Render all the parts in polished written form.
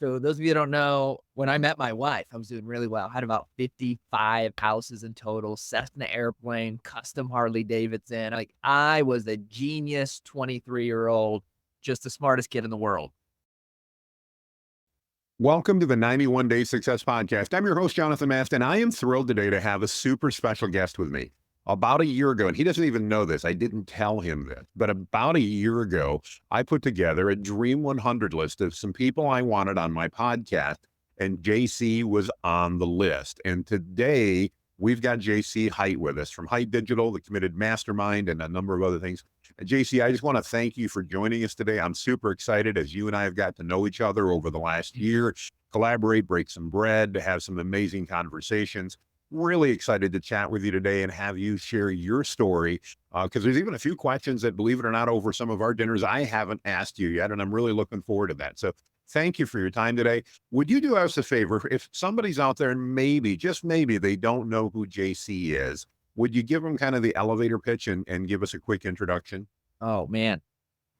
So those of you that don't know, when I met my wife, I was doing really well. I had about 55 houses in total, Cessna airplane, custom Harley Davidson. Like I was a genius 23-year-old, just the smartest kid in the world. Welcome to the 91 Day Success Podcast. I'm your host, Jonathan Mast, and I am thrilled today to have a super special guest with me. About a year ago, and he doesn't even know this, I didn't tell him this, but about a year ago, I put together a Dream 100 list of some people I wanted on my podcast, and JC was on the list. And today, we've got JC Hite with us from Hite Digital, the committed mastermind, and a number of other things. And JC, I just want to thank you for joining us today. I'm super excited as you and I have got to know each other over the last year, collaborate, break some bread, to have some amazing conversations. Really excited to chat with you today and have you share your story, because there's even a few questions that, believe it or not, over some of our dinners, I haven't asked you yet, and I'm really looking forward to that. So thank you for your time today. Would you do us a favor? If somebody's out there and maybe, just maybe, they don't know who JC is, would you give them kind of the elevator pitch and give us a quick introduction? Oh man.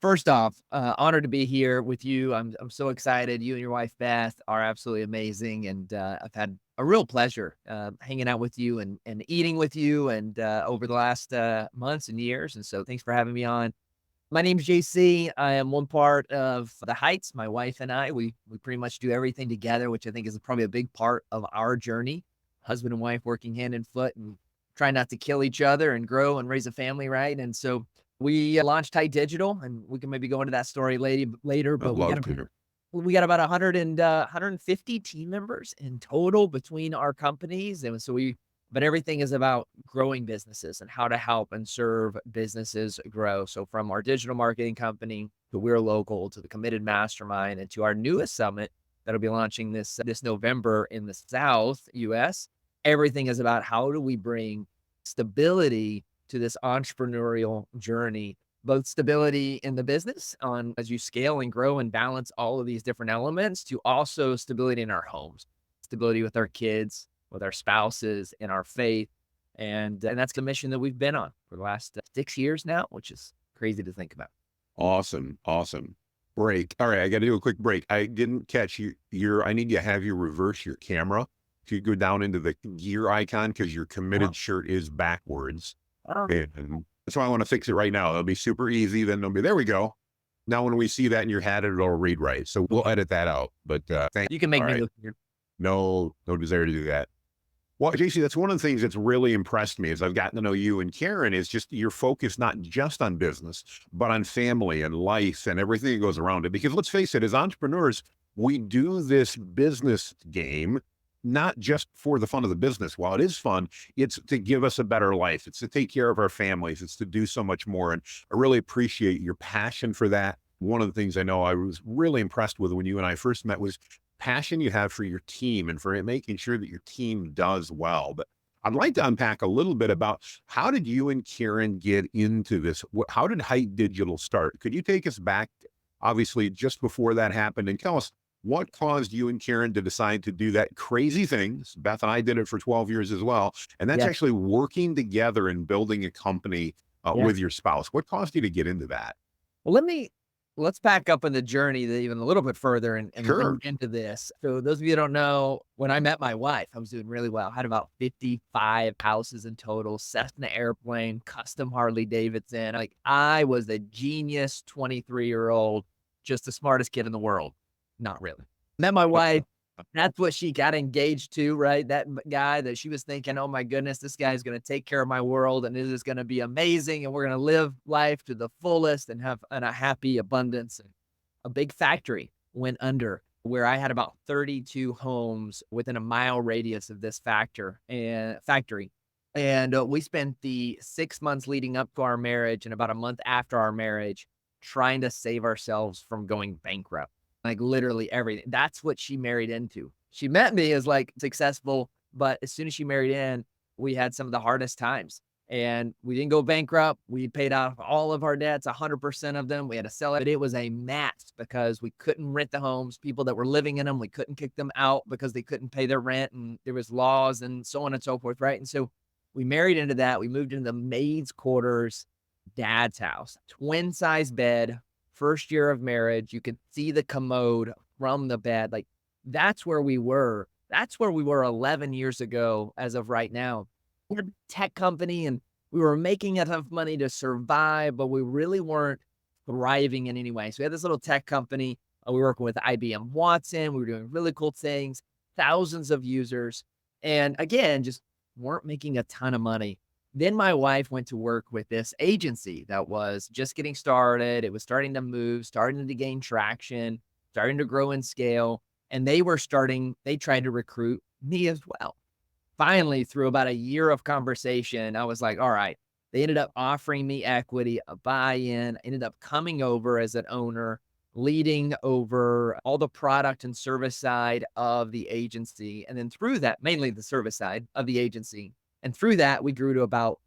First off, honored to be here with you. I'm so excited. You and your wife Beth are absolutely amazing, and I've had a real pleasure hanging out with you and eating with you, and over the last months and years. And so, thanks for having me on. My name's JC. I am one part of the Heights. My wife and I, we pretty much do everything together, which I think is probably a big part of our journey. Husband and wife working hand in foot and trying not to kill each other and grow and raise a family, right? And so we launched Hite Digital, and we can maybe go into that story later. I'd But love to. we got about 150 team members in total between our companies, and so but everything is about growing businesses and how to help and serve businesses grow. So from our digital marketing company to We're Local to the Committed Mastermind and to our newest summit that'll be launching this November in the South US, everything is about how do we bring stability to this entrepreneurial journey, both stability in the business on as you scale and grow and balance all of these different elements, to also stability in our homes, stability with our kids, with our spouses, in our faith. And that's the mission that we've been on for the last 6 years now, which is crazy to think about. Awesome. Awesome. Break. All right. I got to do a quick break. I didn't catch I need you to have you reverse your camera. If you go down into the gear icon, because your Oh, committed shirt is backwards. oh, And that's why I want to fix it right now. It'll be super easy. Then it'll be, there we go. Now, when we see that in your hat, it'll read right. So we'll okay. edit that out. But thank You can All make me right. look weird. No desire to do that. Well, JC, that's one of the things that's really impressed me as I've gotten to know you and Karen is just your focus, not just on business, but on family and life and everything that goes around it. Because let's face it, as entrepreneurs, we do this business game, not just for the fun of the business. While it is fun, it's to give us a better life. It's to take care of our families. It's to do so much more. And I really appreciate your passion for that. One of the things I know I was really impressed with when you and I first met was passion you have for your team and for making sure that your team does well. But I'd like to unpack a little bit about how did you and Karen get into this? How did Hite Digital start? Could you take us back, obviously, just before that happened, and tell us what caused you and Karen to decide to do that crazy things? Beth and I did it for 12 years as well. And that's Yes, actually working together and building a company with yes. your spouse. What caused you to get into that? Well, let's back up in the journey even a little bit further and Sure. lean into this. So those of you that don't know, when I met my wife, I was doing really well. I had about 55 houses in total, Cessna airplane, custom Harley Davidson. Like I was a genius 23-year-old, just the smartest kid in the world. Not really. Met my wife. That's what she got engaged to, right? That guy that she was thinking, "Oh my goodness, this guy is gonna take care of my world, and it is gonna be amazing, and we're gonna live life to the fullest and have a happy abundance." And a big factory went under where I had about 32 homes within a mile radius of this factory. And we spent the 6 months leading up to our marriage and about a month after our marriage trying to save ourselves from going bankrupt. Like literally everything. That's what she married into. She met me as like successful, but as soon as she married in, we had some of the hardest times. And we didn't go bankrupt. We paid off all of our debts, 100% of them. We had to sell it. But it was a mess because we couldn't rent the homes. People that were living in them, we couldn't kick them out because they couldn't pay their rent. And there was laws and so on and so forth, right? And so we married into that. We moved into the maid's quarters, dad's house, twin size bed, first year of marriage. You could see the commode from the bed. Like that's where we were. That's where we were 11 years ago as of right now. We're a tech company and we were making enough money to survive, but we really weren't thriving in any way. So we had this little tech company. We were working with IBM Watson. We were doing really cool things, thousands of users. And again, just weren't making a ton of money. Then my wife went to work with this agency that was just getting started. It was starting to move, starting to gain traction, starting to grow and scale. And they tried to recruit me as well. Finally, through about a year of conversation, I was like, all right. They ended up offering me equity, a buy-in, ended up coming over as an owner, leading over all the product and service side of the agency. And then through that, mainly the service side of the agency. And through that, we grew to about,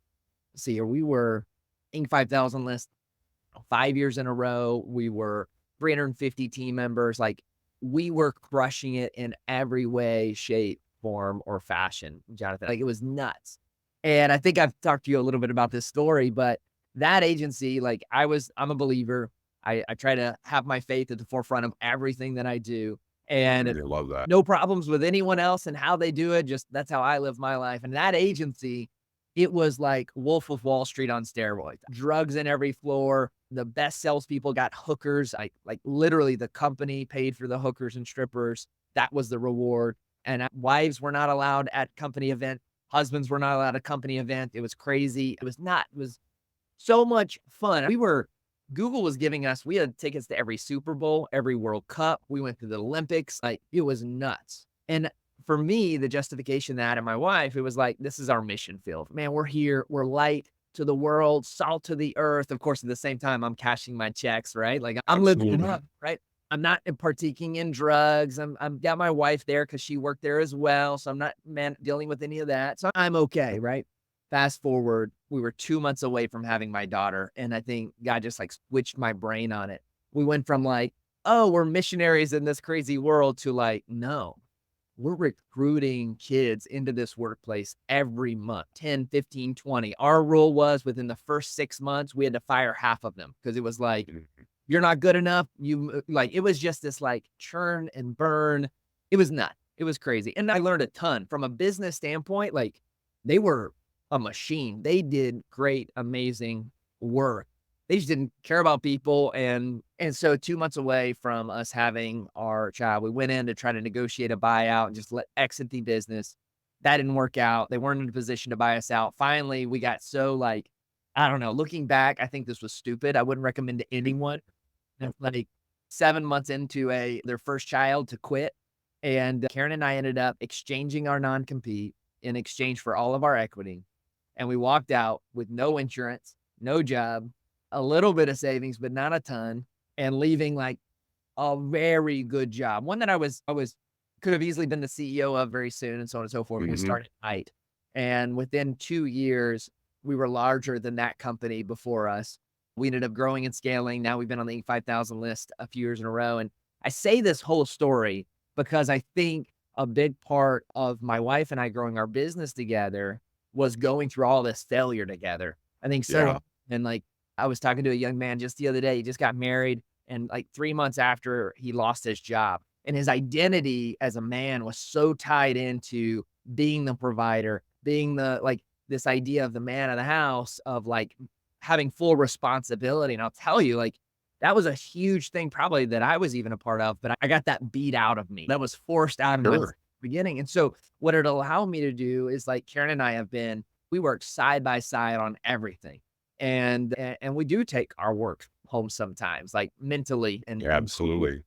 let's see here, we were Inc. 5000 list 5 years in a row. We were 350 team members. Like we were crushing it in every way, shape, form, or fashion, Jonathan. Like it was nuts. And I think I've talked to you a little bit about this story, but that agency, like I'm a believer. I try to have my faith at the forefront of everything that I do. I And love that. no problems with anyone else and how they do it. Just that's how I live my life. And that agency, it was like Wolf of Wall Street on steroids. Drugs in every floor. The best salespeople got hookers. Like literally the company paid for the hookers and strippers. That was the reward. And wives were not allowed at company event. Husbands were not allowed at company event. It was crazy. It was so much fun. Google was giving us, we had tickets to every Super Bowl, every World Cup. We went to the Olympics. Like it was nuts. And for me, the justification that and my wife, it was like, this is our mission field. Man, we're here. We're light to the world, salt to the earth. Of course, at the same time, I'm cashing my checks, right? Like I'm living it Absolutely. up, right? I'm not partaking in drugs. I'm got my wife there because she worked there as well. So I'm not dealing with any of that. So I'm okay, right? Fast forward, we were 2 months away from having my daughter. And I think God just like switched my brain on it. We went from like, oh, we're missionaries in this crazy world to like, no, we're recruiting kids into this workplace every month, 10, 15, 20. Our rule was within the first 6 months, we had to fire half of them because it was like, you're not good enough. It was just this like churn and burn. It was nuts. It was crazy. And I learned a ton from a business standpoint. Like they were a machine. They did great, amazing work. They just didn't care about people. And so 2 months away from us having our child, we went in to try to negotiate a buyout and just exit the business. That didn't work out. They weren't in a position to buy us out. Finally, we got so like, I don't know, looking back, I think this was stupid. I wouldn't recommend to anyone. And like 7 months into their first child to quit. And Karen and I ended up exchanging our non-compete in exchange for all of our equity. And we walked out with no insurance, no job, a little bit of savings, but not a ton, and leaving like a very good job. One that I was could have easily been the CEO of very soon and so on and so forth. We Mhm. started Hite. And within 2 years, we were larger than that company before us. We ended up growing and scaling. Now we've been on the Inc. 5000 list a few years in a row. And I say this whole story because I think a big part of my wife and I growing our business together was going through all this failure together. I think Yeah. so. And like I was talking to a young man just the other day. He just got married. And like 3 months after he lost his job, and his identity as a man was so tied into being the provider, being the like this idea of the man of the house, of like having full responsibility. And I'll tell you, like, that was a huge thing probably that I was even a part of, but I got that beat out of me. That was forced out of me at the Sure. beginning. And so what it allowed me to do is like Karen and I have been, we work side by side on everything. And we do take our work home sometimes, like mentally Yeah, absolutely.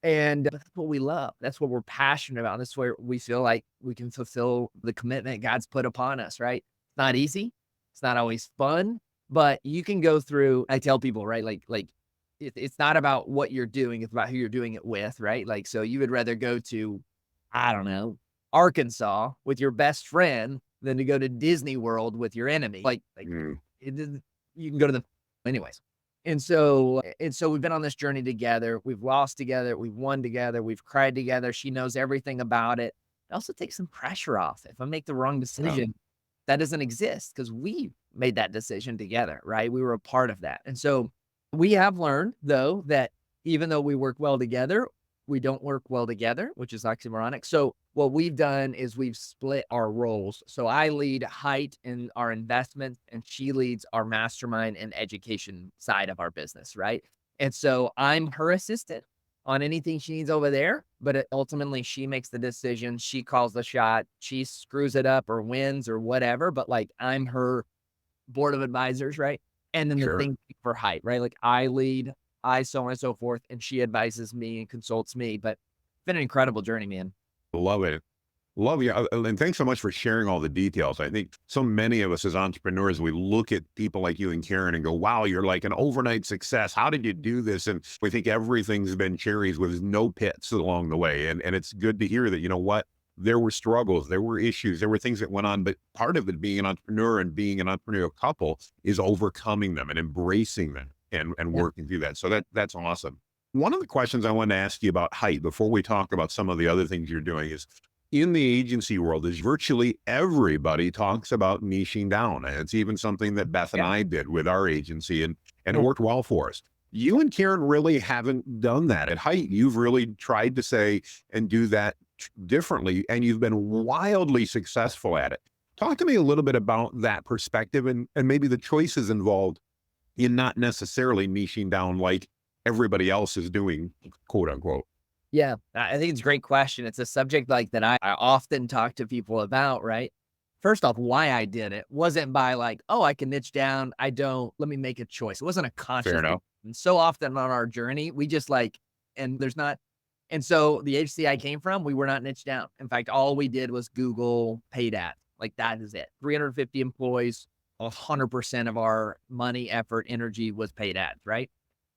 but that's what we love. That's what we're passionate about. That's where we feel like we can fulfill the commitment God's put upon us, right? It's not easy. It's not always fun, but you can go through, I tell people, right? It's not about what you're doing. It's about who you're doing it with, right? Like, so you would rather go to, I don't know, Arkansas with your best friend than to go to Disney World with your enemy. Mm. It is, you can go to the, anyways. And so we've been on this journey together. We've lost together. We've won together. We've cried together. She knows everything about it. It also takes some pressure off. If I make the wrong Yeah. decision, that doesn't exist because we made that decision together, right? We were a part of that. And so we have learned, though, that even though we work well together, we don't work well together, which is oxymoronic. So what we've done is we've split our roles. So I lead Hite in our investments, and she leads our mastermind and education side of our business, right? And so I'm her assistant on anything she needs over there, but ultimately she makes the decision. She calls the shot. She screws it up or wins or whatever. But like I'm her board of advisors, right? And then the Sure. thing for Hite, right? Like I lead, I so on and so forth, and she advises me and consults me. But it's been an incredible journey, man. Love it. Love you. And thanks so much for sharing all the details. I think so many of us as entrepreneurs, we look at people like you and Karen and go, wow, you're like an overnight success. How did you do this? And we think everything's been cherries with no pits along the way. And it's good to hear that, you know what, there were struggles, there were issues, there were things that went on. But part of it being an entrepreneur and being an entrepreneurial couple is overcoming them and embracing them and Yeah. working through that. So that's awesome. One of the questions I wanted to ask you about Hite before we talk about some of the other things you're doing is in the agency world is virtually everybody talks about niching down. And it's even something that Beth and Yeah. I did with our agency and it Yeah. worked well for us. You and Karen really haven't done that at Hite. You've really tried to say and do that differently, and you've been wildly successful at it. Talk to me a little bit about that perspective and maybe the choices involved in not necessarily niching down like everybody else is doing, quote unquote. Yeah. I think it's a great question. It's a subject like that I often talk to people about, right? First off, why I did it wasn't by like, oh, I can niche down. I don't, let me make a choice. It wasn't a Fair conscious thing. enough. And so often on our journey, we just like, and there's not, and so the agency I came from, we were not niche down. In fact, all we did was Google paid ads. Like that is it. 350 employees, 100% of our money, effort, energy was paid ads, right?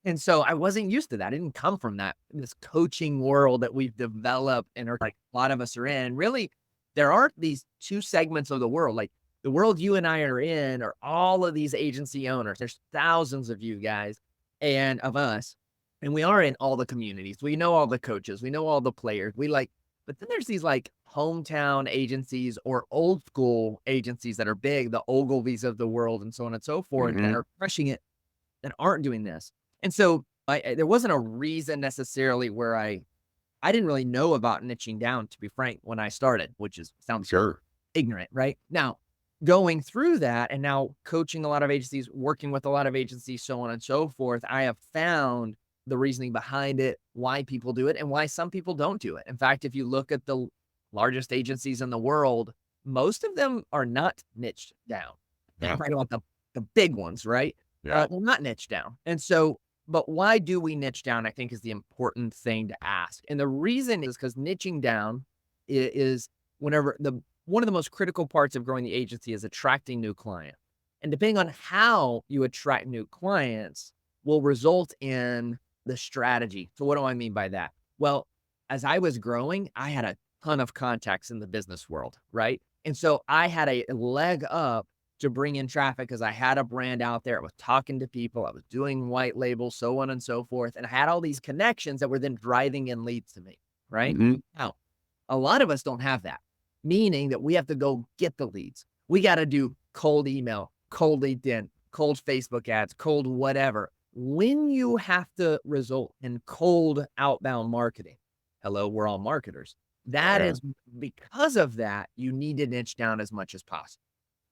And so I wasn't used to that. I didn't come from that, this coaching world that we've developed and are like a lot of us are in. Really, there aren't these two segments of the world. Like the world you and I are in are all of these agency owners. There's thousands of you guys and of us. And we are in all the communities. We know all the coaches. We know all the players. We like, but then there's these like hometown agencies or old school agencies that are big, the Ogilvies of the world and so on and so forth that Hmm. are crushing it that aren't doing this. And so there wasn't a reason necessarily where I didn't really know about niching down, to be frank, when I started, which is sounds Sure. ignorant, right? Now, going through that and now coaching a lot of agencies, working with a lot of agencies, so on and so forth, I have found the reasoning behind it, why people do it, and why some people don't do it. In fact, if you look at the largest agencies in the world, most of them are not niched down. Yeah. Right about the big ones, right? Yeah. They're not niche down. And so, but why do we niche down? I think is the important thing to ask. And the reason is because niching down is whenever the one of the most critical parts of growing the agency is attracting new clients. And depending on how you attract new clients will result in the strategy. So what do I mean by that? Well, as I was growing, I had a ton of contacts in the business world, right? And so I had a leg up to bring in traffic because I had a brand out there. I was talking to people. I was doing white label, so on and so forth. And I had all these connections that were then driving in leads to me, right? Hmm. Now, a lot of us don't have that, meaning that we have to go get the leads. We got to do cold email, cold LinkedIn, cold Facebook ads, cold whatever. When you have to result in cold outbound marketing, hello, we're all marketers. That Yeah. is because of that, you need to niche down as much as possible.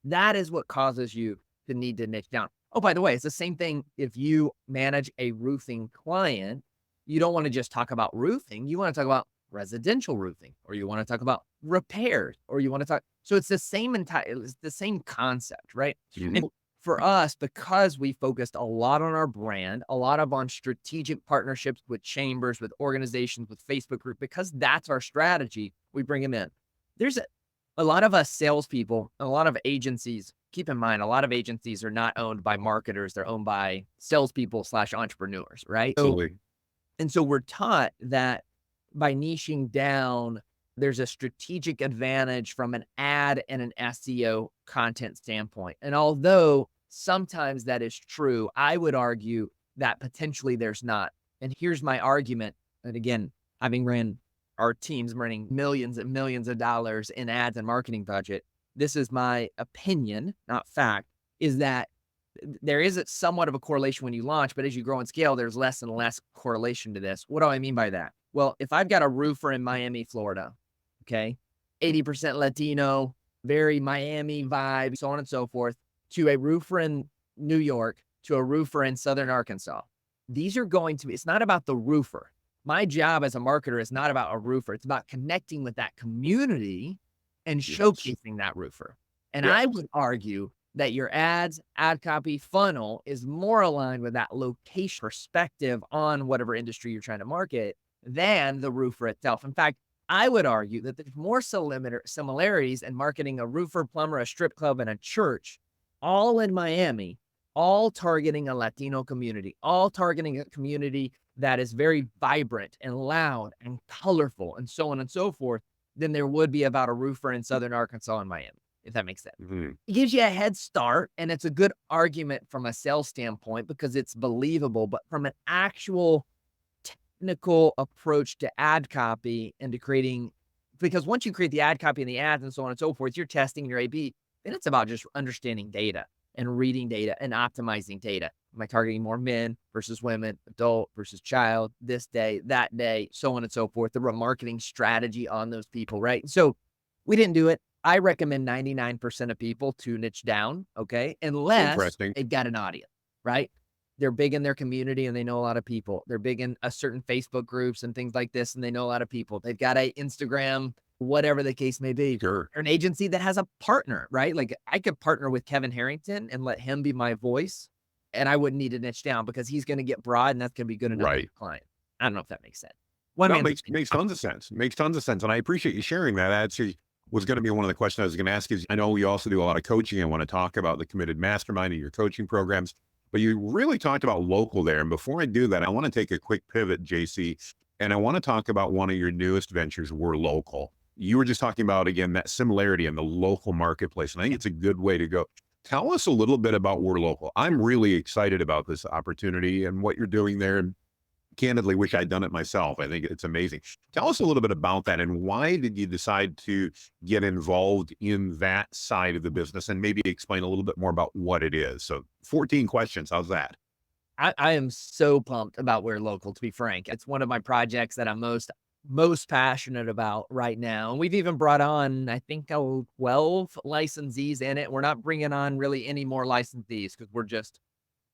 That is what causes you to need to niche down. Oh, by the way, it's the same thing if you manage a roofing client. You don't want to just talk about roofing. You want to talk about residential roofing, or you want to talk about repairs, or you want to talk. So it's the same it's the same concept, right? Hmm. And for us, because we focused a lot on our brand, a lot of on strategic partnerships with chambers, with organizations, with Facebook group, because that's our strategy, we bring them in. There's a lot of us salespeople, a lot of agencies, keep in mind, a lot of agencies are not owned by marketers. They're owned by salespeople slash entrepreneurs, right? So, Absolutely. and so we're taught that by niching down, there's a strategic advantage from an ad and an SEO content standpoint. And although sometimes that is true, I would argue that potentially there's not. And here's my argument. And again, having ran our teams running millions and millions of dollars in ads and marketing budget. This is my opinion, not fact, is that there is somewhat of a correlation when you launch, but as you grow and scale, there's less and less correlation to this. What do I mean by that? Well, if I've got a roofer in Miami, Florida, okay, 80% Latino, very Miami vibe, so on and so forth, to a roofer in New York, to a roofer in Southern Arkansas. These are going to be, it's not about the roofer. My job as a marketer is not about a roofer. It's about connecting with that community and Yes. showcasing that roofer. And Yes. I would argue that your ads, ad copy funnel is more aligned with that location perspective on whatever industry you're trying to market than the roofer itself. In fact, I would argue that there's more similarities in marketing a roofer, plumber, a strip club, and a church, all in Miami, all targeting a Latino community, all targeting a community that is very vibrant and loud and colorful and so on and so forth, than there would be about a roofer in Southern Arkansas and Miami, if that makes sense. Mhm. It gives you a head start, and it's a good argument from a sales standpoint because it's believable, but from an actual technical approach to ad copy and to creating, because once you create the ad copy and the ads and so on and so forth, you're testing your AB, then it's about just understanding data and reading data and optimizing data. Am I targeting more men versus women, adult versus child, this day, that day, so on and so forth, the remarketing strategy on those people, right? So we didn't do it. I recommend 99% of people to niche down, okay? Unless Interesting. they've got an audience, right? They're big in their community and they know a lot of people. They're big in a certain Facebook groups and things like this, and they know a lot of people. They've got a Instagram, whatever the case may be, Sure. or an agency that has a partner, right? Like I could partner with Kevin Harrington and let him be my voice, and I wouldn't need to niche down because he's going to get broad and that's going to be good enough for Right. your client. I don't know if that makes sense. One No, man's opinion. makes tons of sense. Makes tons of sense, and I appreciate you sharing that. That actually was gonna be one of the questions I was gonna ask is, I know you also do a lot of coaching. I wanna talk about the committed mastermind and your coaching programs, but you really talked about local there, and before I do that, I wanna take a quick pivot, JC, and I wanna talk about one of your newest ventures, We're Local. You were just talking about, again, that similarity in the local marketplace, and I think it's a good way to go. Tell us a little bit about We're Local. I'm really excited about this opportunity and what you're doing there, candidly wish I'd done it myself. I think it's amazing. Tell us a little bit about that and why did you decide to get involved in that side of the business and maybe explain a little bit more about what it is. So 14 questions. How's that? I am so pumped about We're Local, to be frank. It's one of my projects that I'm most passionate about right now. And we've even brought on, I think, 12 licensees in it. We're not bringing on really any more licensees because we're just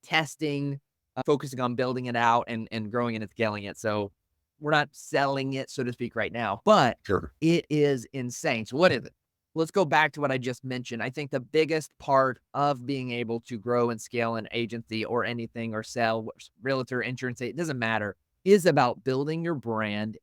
testing, focusing on building it out and growing it and scaling it. So we're not selling it, so to speak, right now, but Sure. it is insane. So what is it? Let's go back to what I just mentioned. I think the biggest part of being able to grow and scale an agency or anything or sell realtor, insurance, it doesn't matter, is about building your brand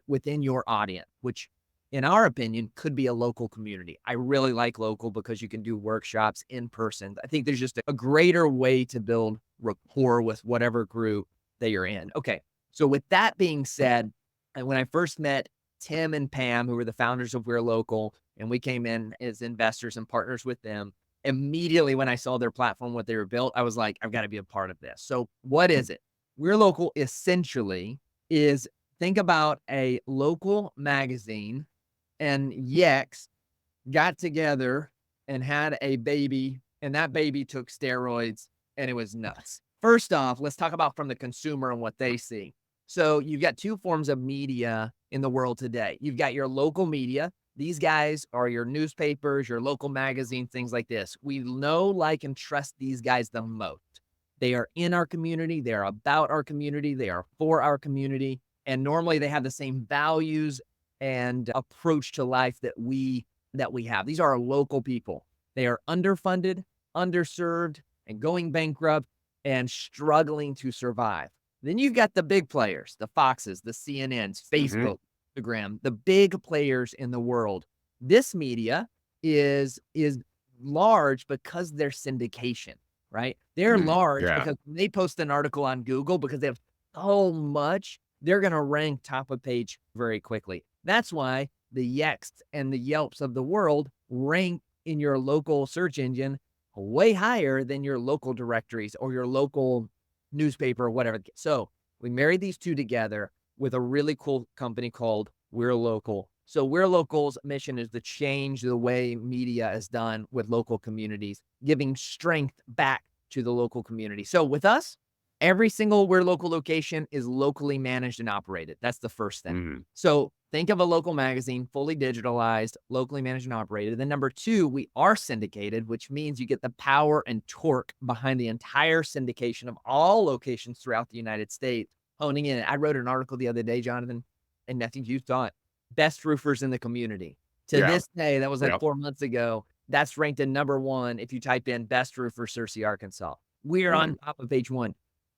within your audience, which in our opinion could be a local community. I really like local because you can do workshops in person. I think there's just a greater way to build rapport with whatever group that you're in. Okay. So with that being said, and when I first met Tim and Pam, who were the founders of We're Local, and we came in as investors and partners with them, immediately when I saw their platform, what they were built, I was like, I've got to be a part of this. So what is it? We're Local essentially is, think about a local magazine, and Yex got together and had a baby, and that baby took steroids, and it was nuts. First off, let's talk about from the consumer and what they see. So you've got two forms of media in the world today. You've got your local media. These guys are your newspapers, your local magazines, things like this. We know, like, and trust these guys the most. They are in our community. They are about our community. They are for our community. And normally they have the same values and approach to life that we have. These are our local people. They are underfunded, underserved, and going bankrupt and struggling to survive. Then you've got the big players, the Foxes, the CNNs, Hmm. Facebook, Instagram, the big players in the world. This media is large because they're syndication, right? They're large Yeah. because when they post an article on Google, because they have so much, they're going to rank top of page very quickly. That's why the Yext and the Yelps of the world rank in your local search engine way higher than your local directories or your local newspaper or whatever. So we married these two together with a really cool company called We're Local. So We're Local's mission is to change the way media is done with local communities, giving strength back to the local community. So with us, Every single We're Local location is locally managed and operated. That's the first thing. Mhm. So think of a local magazine, fully digitalized, locally managed and operated. Then number two, we are syndicated, which means you get the power and torque behind the entire syndication of all locations throughout the United States, honing in. I wrote an article the other day, Jonathan, and I think you saw it. Best roofers in the community. To Yeah. this day, that was like Yeah. 4 months ago. That's ranked in number one if you type in best roofer, Searcy, Arkansas. We are Mhm. on top of page one.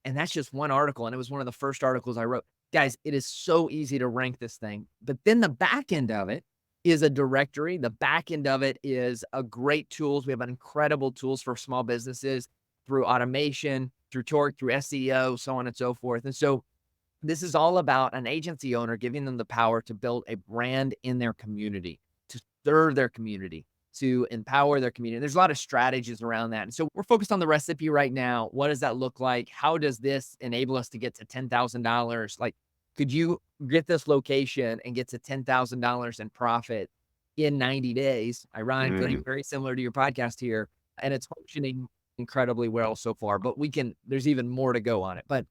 And that's just one article, and it was one of the first articles I wrote. Guys, it is so easy to rank this thing, but then the back end of it is a directory. The back end of it is a great tools. We have incredible tools for small businesses through automation, through Torque, through SEO, so on and so forth. And so this is all about an agency owner giving them the power to build a brand in their community, to serve their community, to empower their community. There's a lot of strategies around that. And so we're focused on the recipe right now. What does that look like? How does this enable us to get to $10,000? Like, could you get this location and get to $10,000 in profit in 90 days? Ironically, Mhm. very similar to your podcast here. And it's functioning incredibly well so far, but there's even more to go on it. But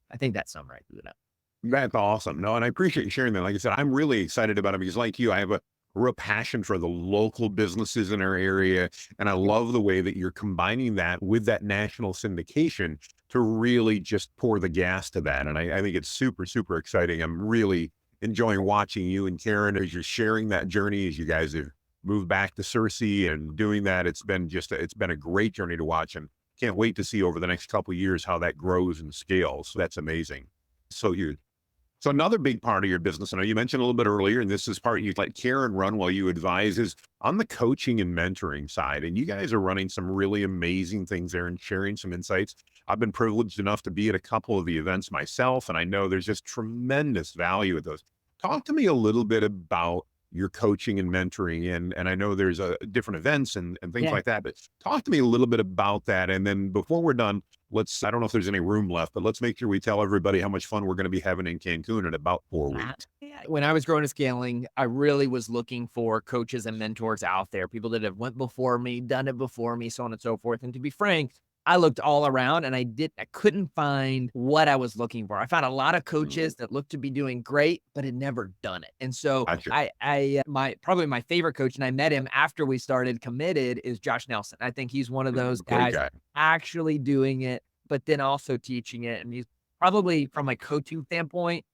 I think that summarizes it up. That's awesome. No, and I appreciate you sharing that. Like I said, I'm really excited about it because, like you, I have a real passion for the local businesses in our area. And I love the way that you're combining that with that national syndication to really just pour the gas to that. And I think it's super, super exciting. I'm really enjoying watching you and Karen as you're sharing that journey, as you guys have moved back to Searcy and doing that. It's been a great journey to watch, and can't wait to see over the next couple of years how that grows and scales. So that's amazing. So another big part of your business, I know you mentioned a little bit earlier, and this is part you let Karen run while you advise, is on the coaching and mentoring side. And you guys are running some really amazing things there and sharing some insights. I've been privileged enough to be at a couple of the events myself, and I know there's just tremendous value at those. Talk to me a little bit about your coaching and mentoring. And I know there's different events and things Yeah. like that, but talk to me a little bit about that. And then before we're done, I don't know if there's any room left, but let's make sure we tell everybody how much fun we're going to be having in Cancun in about 4 weeks. Yeah. When I was growing and scaling, I really was looking for coaches and mentors out there, people that have went before me, done it before me, so on and so forth. And to be frank, I looked all around and I couldn't find what I was looking for. I found a lot of Mhm. coaches that looked to be doing great, but had never done it. And so Gotcha. probably my favorite coach, and I met him after we started Committed, is Josh Nelson. I think he's one of those Great guys guy. actually doing it, but then also teaching it. And he's probably, from a coaching standpoint,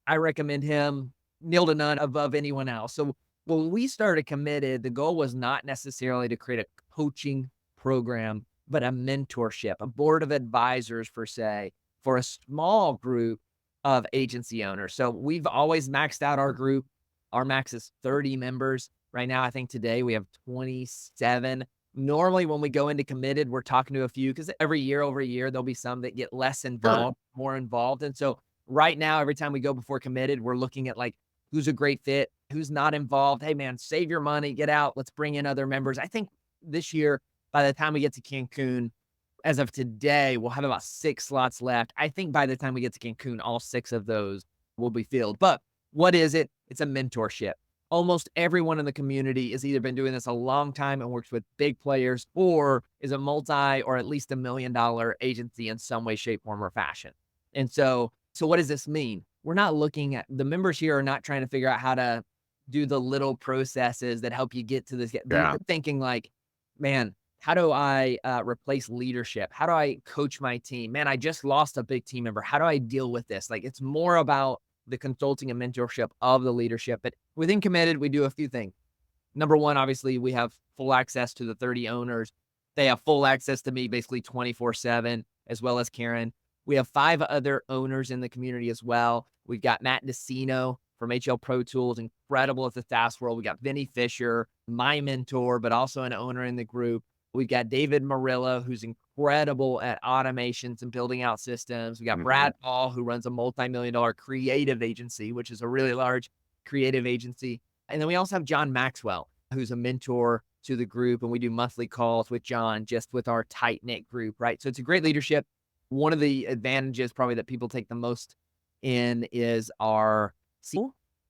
I recommend him nil to none above anyone else. So when we started Committed, the goal was not necessarily to create a coaching program, but a mentorship, a board of advisors per se, for a small group of agency owners. So we've always maxed out our group. Our max is 30 members. Right now, I think today we have 27. Normally, when we go into Committed, we're talking to a few because every year over year, there'll be some that get less Sure. involved, more involved. And so right now, every time we go before Committed, we're looking at like who's a great fit, who's not involved. Hey, man, save your money, get out. Let's bring in other members. I think this year, by the time we get to Cancun, as of today, we'll have about 6 slots left. I think by the time we get to Cancun, all 6 of those will be filled. But what is it? It's a mentorship. Almost everyone in the community has either been doing this a long time and works with big players, or is a multi or at least $1 million agency in some way, shape, form, or fashion. And so what does this mean? We're not looking at the members here are not trying to figure out how to do the little processes that help you get to this. They're Yeah. thinking like, man, how do I replace leadership? How do I coach my team? Man, I just lost a big team member. How do I deal with this? Like, it's more about the consulting and mentorship of the leadership. But within Committed, we do a few things. Number one, obviously, we have full access to the 30 owners. They have full access to me basically 24/7, as well as Karen. We have 5 other owners in the community as well. We've got Matt Decino from HL Pro Tools, incredible at the SaaS world. We got Vinny Fisher, my mentor, but also an owner in the group. We've got David Murillo, who's incredible at automations and building out systems. We got Mhm. Brad Paul, who runs a multi-million-dollar creative agency, which is a really large creative agency. And then we also have John Maxwell, who's a mentor to the group. And we do monthly calls with John, just with our tight knit group, right? So it's a great leadership. One of the advantages probably that people take the most in is our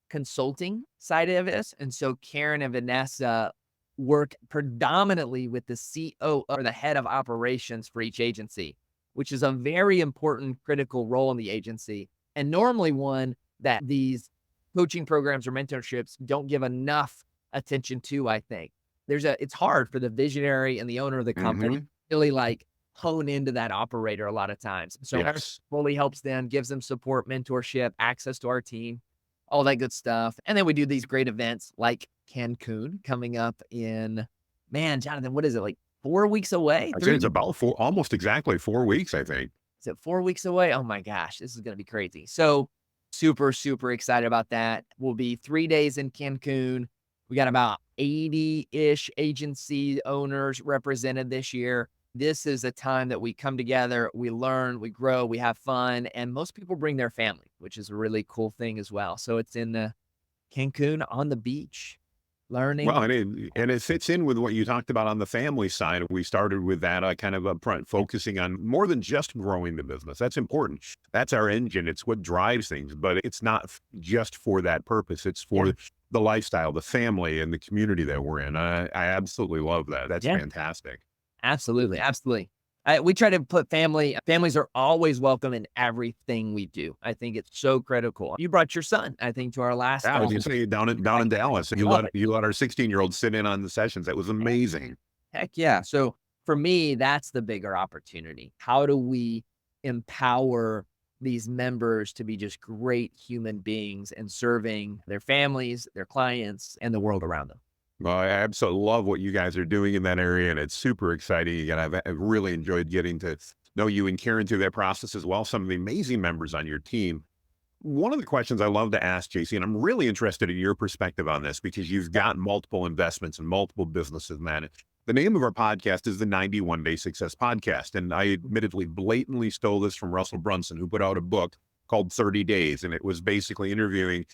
consulting side of this. And so Karen and Vanessa work predominantly with the COO or the head of operations for each agency. which is a very important, critical role in the agency, and normally one that these coaching programs or mentorships don't give enough attention to, I think. It's hard for the visionary and the owner of the company Hmm. to really like hone into that operator a lot of times. So our Yes. fully helps them, gives them support, mentorship, access to our team, all that good stuff. And then we do these great events like Cancun coming up in, man, Jonathan, what is it, like 4 weeks away? I'd say 3 it's about almost exactly 4 weeks, I think. Is it 4 weeks away? Oh my gosh, this is gonna be crazy. So, super, super excited about that. We'll be 3 days in Cancun. We got about 80-ish agency owners represented this year. This is a time that we come together, we learn, we grow, we have fun, and most people bring their family, which is a really cool thing as well. So it's in, Cancun on the beach, learning. Well, and it fits in with what you talked about on the family side. We started with that kind of upfront, focusing on more than just growing the business. That's important. That's our engine. It's what drives things, but it's not just for that purpose. It's Yeah, for the lifestyle, the family, and the community that we're in. I absolutely love that. That's yeah. fantastic. Absolutely, absolutely. We try to put families are always welcome in everything we do. I think it's so critical. You brought your son, I think, to our last Yeah, I was going to say down in Dallas, you love let it. you let our 16-year-old sit in on the sessions. That was amazing. Heck yeah. So for me, that's the bigger opportunity. How do we empower these members to be just great human beings and serving their families, their clients, and the world around them? Well, I absolutely love what you guys are doing in that area, and it's super exciting. And I've really enjoyed getting to know you and Karen through that process as well. Some of the amazing members on your team. One of the questions I love to ask, JC, and I'm really interested in your perspective on this because you've got multiple investments and multiple businesses managed. The name of our podcast is the 91 Day Success Podcast. And I admittedly blatantly stole this from Russell Brunson, who put out a book called 30 Days. And it was basically interviewing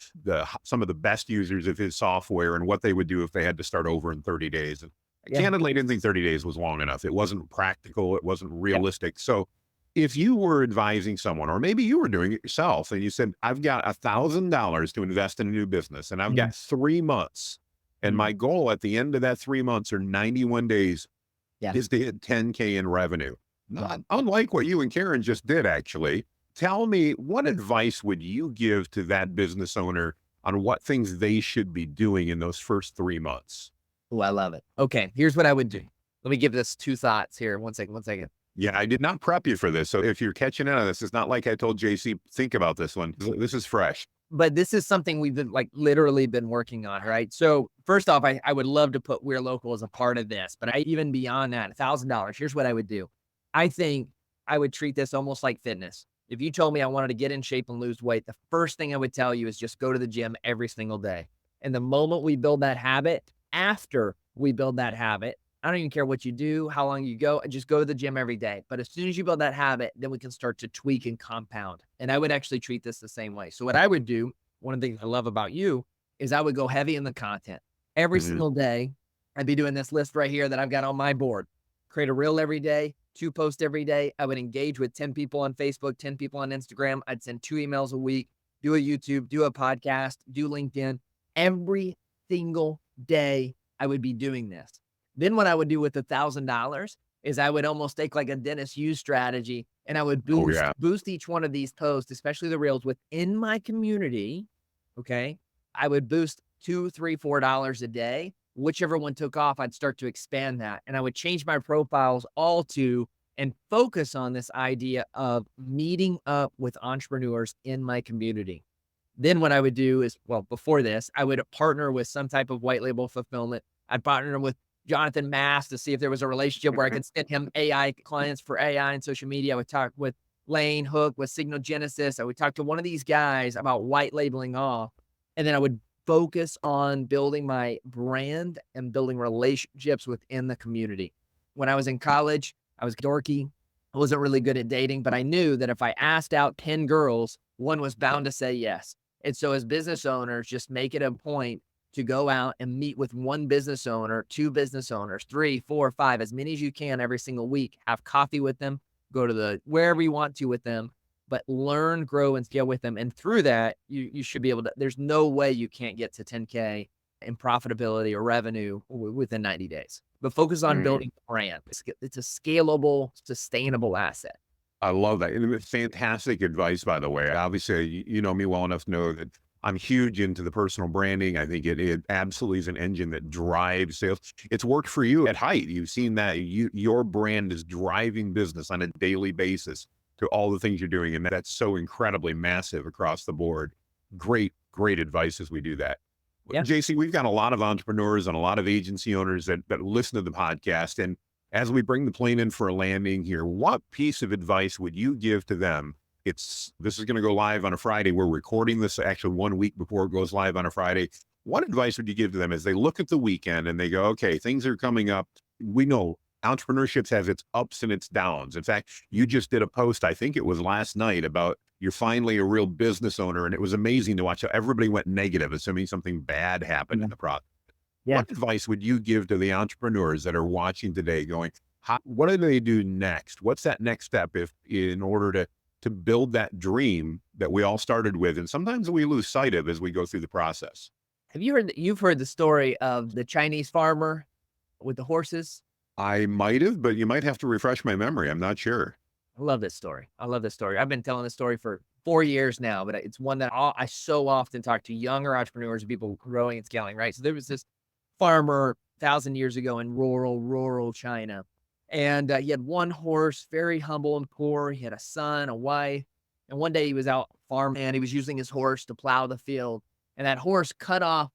some of the best users of his software and what they would do if they had to start over in 30 days. And Yeah. candidly, I didn't think 30 days was long enough. It wasn't practical. It wasn't Yeah. realistic. So if you were advising someone, or maybe you were doing it yourself, and you said, I've got $1,000 to invest in a new business, and I've Mhm. got 3 months, and Mhm. my goal at the end of that 3 months or 91 days Yeah. is to hit 10K in revenue. Not unlike what you and Karen just did, actually. Tell me, what advice would you give to that business owner on what things they should be doing in those first 3 months? Oh, I love it. Okay, here's what I would do. Let me give this 2 thoughts here. One second, one second. Yeah, I did not prep you for this. So if you're catching in on this, it's not like I told JC, think about this one. This is fresh. But this is something we've been like literally been working on, right? So first off, I would love to put We're Local as a part of this, but even beyond that, $1,000, here's what I would do. I think I would treat this almost like fitness. If you told me I wanted to get in shape and lose weight, the first thing I would tell you is just go to the gym every single day. And the moment we build that habit, after we build that habit, I don't even care what you do, how long you go, just go to the gym every day. But as soon as you build that habit, then we can start to tweak and compound. And I would actually treat this the same way. So what I would do, one of the things I love about you is I would go heavy in the content. Every Mhm. single day, I'd be doing this list right here that I've got on my board. Create a reel every day, 2 posts every day. I would engage with 10 people on Facebook, 10 people on Instagram. I'd send 2 emails a week, do a YouTube, do a podcast, do LinkedIn. Every single day, I would be doing this. Then what I would do with $1,000 is I would almost take like a Dennis Hughes strategy and I would Oh, boost yeah. boost each one of these posts, especially the reels within my community. Okay. I would boost 2, 3, $4 a day. Whichever one took off, I'd start to expand that. And I would change my profiles all to and focus on this idea of meeting up with entrepreneurs in my community. Then what I would do is, well, before this, I would partner with some type of white label fulfillment. I'd partner with Jonathan Mast to see if there was a relationship where I could send him AI clients for AI and social media. I would talk with Lane Hook with Signal Genesis. I would talk to one of these guys about white labeling off. And then I would focus on building my brand and building relationships within the community. When I was in college, I was dorky. I wasn't really good at dating, but I knew that if I asked out 10 girls, one was bound to say yes. And so as business owners, just make it a point to go out and meet with one business owner, 2 business owners, 3, 4, 5, as many as you can every single week. Have coffee with them, go to the wherever you want to with them, but learn, grow, and scale with them. And through that, you should be able to, there's no way you can't get to 10K in profitability or revenue within 90 days. But focus on Mhm. building a brand. It's a scalable, sustainable asset. I love that. And it's fantastic advice, by the way. Obviously, you know me well enough to know that I'm huge into the personal branding. I think it absolutely is an engine that drives sales. It's worked for you at Hite. You've seen that your brand is driving business on a daily basis to all the things you're doing. And that's so incredibly massive across the board. Great, great advice as we do that. Yeah. JC, we've got a lot of entrepreneurs and a lot of agency owners that listen to the podcast. And as we bring the plane in for a landing here, what piece of advice would you give to them? This is going to go live on a Friday. We're recording this actually 1 week before it goes live on a Friday. What advice would you give to them as they look at the weekend and they go, okay, things are coming up. We know entrepreneurship has its ups and its downs. In fact, you just did a post, I think it was last night, about you're finally a real business owner. And it was amazing to watch how everybody went negative, assuming something bad happened in the process. Yeah. What advice would you give to the entrepreneurs that are watching today going, what do they do next? What's that next step in order to build that dream that we all started with? And sometimes we lose sight of as we go through the process. You've heard the story of the Chinese farmer with the horses? I might have, but you might have to refresh my memory. I'm not sure. I love this story. I love this story. I've been telling this story for 4 years now, but it's one that I so often talk to younger entrepreneurs and people growing and scaling, right? So there was this farmer 1,000 years ago in rural China. And he had one horse, very humble and poor. He had a son, a wife. And one day he was out farming and he was using his horse to plow the field. And that horse cut off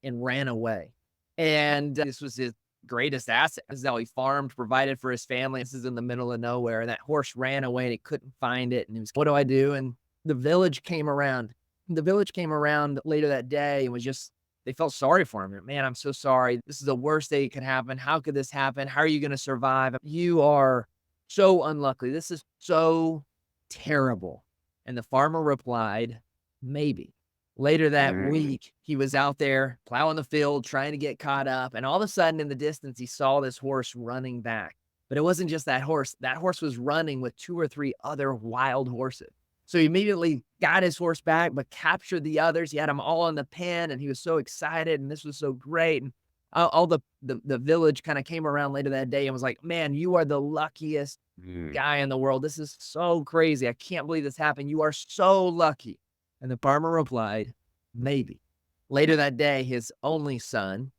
and ran away. And this was his greatest asset. This is how he farmed, provided for his family. This is in the middle of nowhere. And that horse ran away and he couldn't find it. And he was, what do I do? And the village came around. The village came around later that day and was just, they felt sorry for him. Man, I'm so sorry. This is the worst day it could happen. How could this happen? How are you going to survive? You are so unlucky. This is so terrible. And the farmer replied, maybe. Later that week, he was out there plowing the field, trying to get caught up. And all of a sudden in the distance, he saw this horse running back. But it wasn't just that horse. That horse was running with 2 or 3 other wild horses. So he immediately got his horse back, but captured the others. He had them all in the pen and he was so excited and this was so great. And all the village kind of came around later that day and was like, man, you are the luckiest guy in the world. This is so crazy. I can't believe this happened. You are so lucky. And the farmer replied, maybe. Later that day, his only son,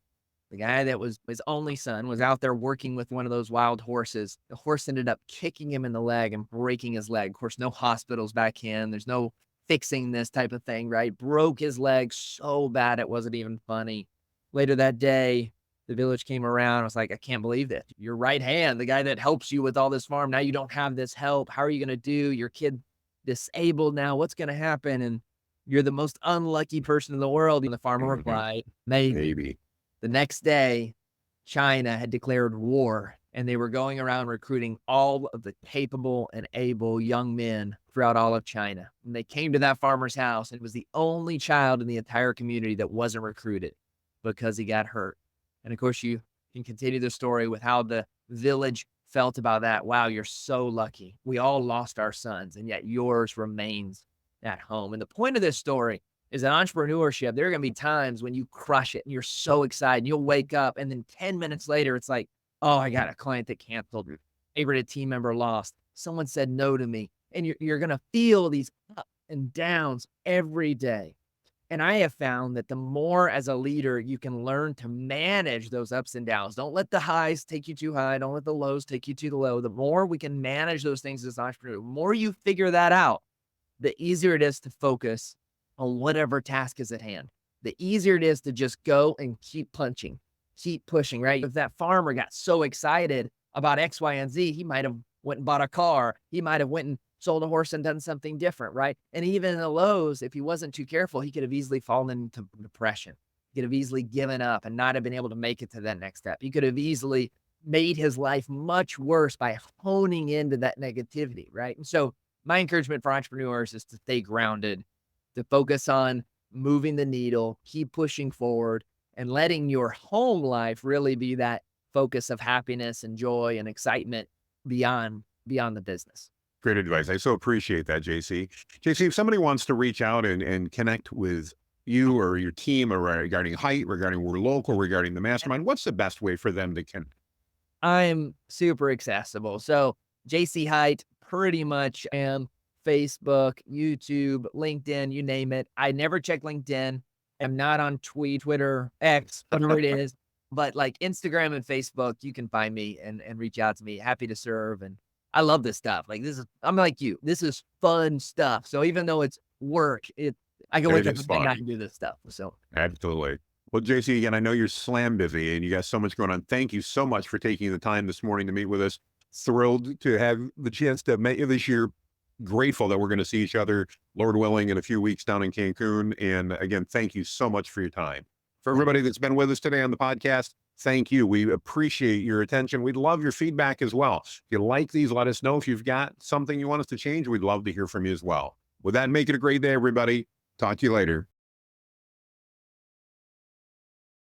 the guy that was his only son, was out there working with one of those wild horses. The horse ended up kicking him in the leg and breaking his leg. Of course, no hospitals back in. There's no fixing this type of thing, right? Broke his leg so bad it wasn't even funny. Later that day, the village came around. I was like, I can't believe this. Your right hand, the guy that helps you with all this farm, now you don't have this help. How are you going to do? Your kid disabled now. What's going to happen? And you're the most unlucky person in the world. And the farmer replied, maybe. The next day, China had declared war, and they were going around recruiting all of the capable and able young men throughout all of China. And they came to that farmer's house, and it was the only child in the entire community that wasn't recruited because he got hurt. And of course, you can continue the story with how the village felt about that. Wow, you're so lucky. We all lost our sons, and yet yours remains at home. And the point of this story is that entrepreneurship, there are going to be times when you crush it and you're so excited. You'll wake up and then 10 minutes later, it's like, oh, I got a client that canceled. Favorite team member lost. Someone said no to me. And you're going to feel these ups and downs every day. And I have found that the more as a leader, you can learn to manage those ups and downs. Don't let the highs take you too high. Don't let the lows take you too low. The more we can manage those things as an entrepreneur, the more you figure that out, the easier it is to focus on whatever task is at hand. The easier it is to just go and keep punching, keep pushing, right? If that farmer got so excited about X, Y, and Z, he might have went and bought a car. He might have went and sold a horse and done something different, right? And even in the lows, if he wasn't too careful, he could have easily fallen into depression. He could have easily given up and not have been able to make it to that next step. He could have easily made his life much worse by honing into that negativity, right? And so my encouragement for entrepreneurs is to stay grounded, to focus on moving the needle, keep pushing forward, and letting your home life really be that focus of happiness and joy and excitement beyond the business. Great advice. I so appreciate that, JC. JC, if somebody wants to reach out and connect with you or your team or regarding Hite, regarding We're Local, regarding the mastermind, what's the best way for them to connect? I'm super accessible. So JC Hite, pretty much am Facebook, YouTube, LinkedIn, you name it. I never check LinkedIn. I'm not on Twitter, X, whatever it is. But like Instagram and Facebook, you can find me and reach out to me. Happy to serve. And I love this stuff. Like this is, I'm like you. This is fun stuff. So even though it's work, I can It wake up is at fun. midnight and do this stuff. So Absolutely. Well, JC, again, I know you're slam busy and you got so much going on. Thank you so much for taking the time this morning to meet with us. Thrilled to have the chance to meet you this year. Grateful that we're going to see each other, Lord willing, in a few weeks down in Cancun. And again, thank you so much for your time. For everybody that's been with us today on the podcast, thank you. We appreciate your attention. We'd love your feedback as well. If you like these, let us know. If you've got something you want us to change, we'd love to hear from you as well. With that, make it a great day, everybody. Talk to you later.